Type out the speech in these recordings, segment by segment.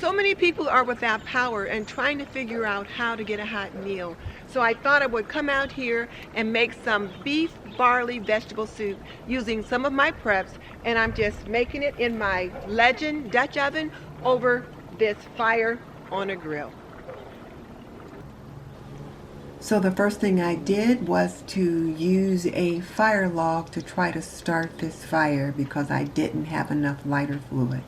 So many people are without power and trying to figure out how to get a hot meal. So I thought I would come out here and make some beef barley vegetable soup using some of my preps, and I'm just making it in my Legend Dutch oven over this fire on a grill. So the first thing I did was to use a fire log to try to start this fire because I didn't have enough lighter fluid.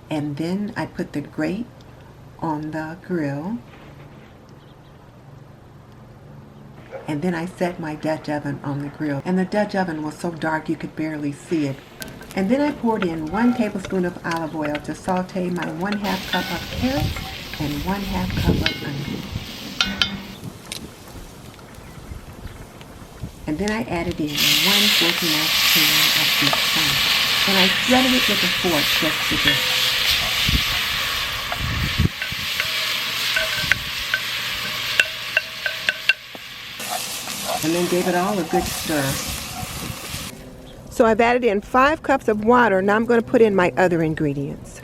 And then I put the grate on the grill. And then I set my Dutch oven on the grill. And the Dutch oven was so dark you could barely see it. And then I poured in 1 tablespoon of olive oil to saute my 1/2 cup of carrots and 1/2 cup of onion. And then I added in 1/14-ounce can of beef tongue. And I threaded it with a fork just to this. And then gave it all a good stir. So I've added in 5 cups of water. Now I'm going to put in my other ingredients.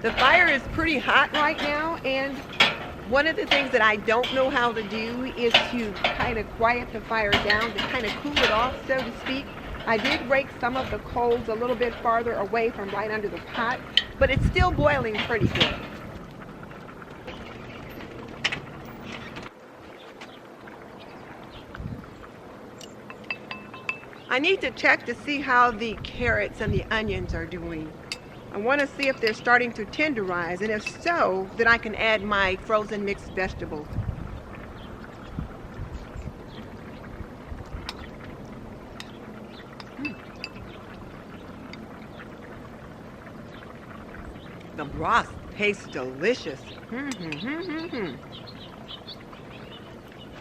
The fire is pretty hot right now, and one of the things that I don't know how to do is to kind of quiet the fire down, to kind of cool it off, so to speak. I did rake some of the coals a little bit farther away from right under the pot, but it's still boiling pretty good. I need to check to see how the carrots and the onions are doing. I want to see if they're starting to tenderize, and if so, then I can add my frozen mixed vegetables. The broth tastes delicious.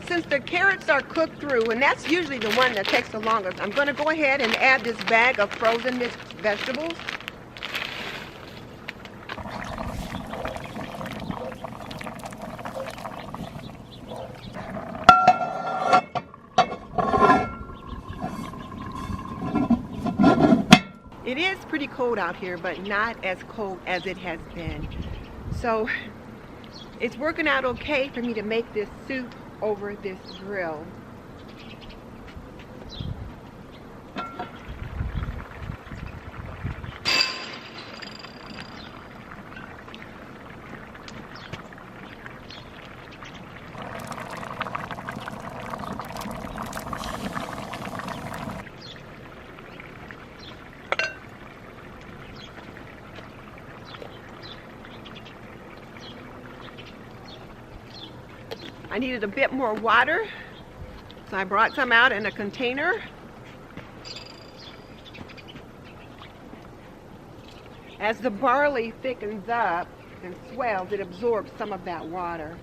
Since the carrots are cooked through, and that's usually the one that takes the longest, I'm going to go ahead and add this bag of frozen mixed vegetables. It is pretty cold out here, but not as cold as it has been. So it's working out okay for me to make this soup over this grill. I needed a bit more water, so I brought some out in a container. As the barley thickens up and swells, it absorbs some of that water.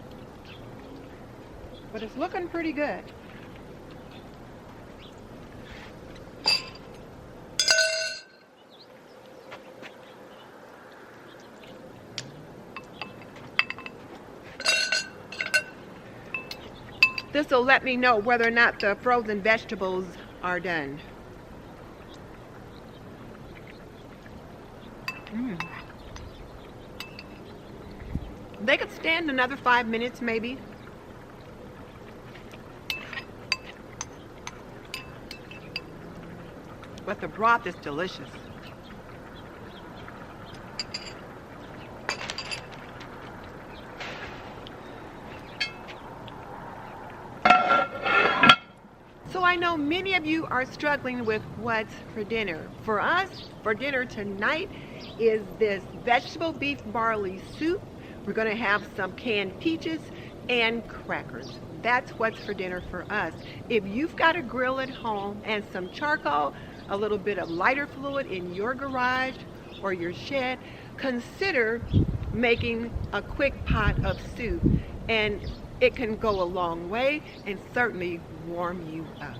But it's looking pretty good. This will let me know whether or not the frozen vegetables are done. They could stand another 5 minutes maybe. But the broth is delicious. So I know many of you are struggling with what's for dinner. For us, for dinner tonight is this vegetable beef barley soup We're going to have some canned peaches and crackers. That's what's for dinner for us. If you've got a grill at home and some charcoal, a little bit of lighter fluid in your garage or your shed, consider making a quick pot of soup, and it can go a long way and certainly warm you up.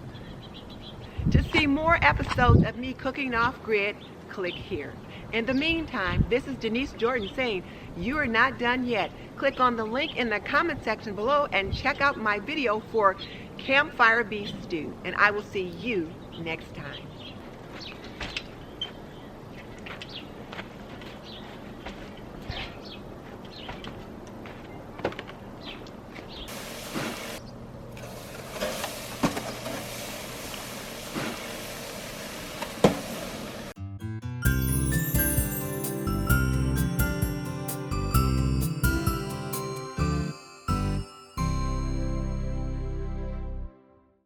To see more episodes of me cooking off grid, click here. In the meantime, this is Denise Jordan saying you are not done yet. Click on the link in the comment section below and check out my video for campfire beef stew, and I will see you next time.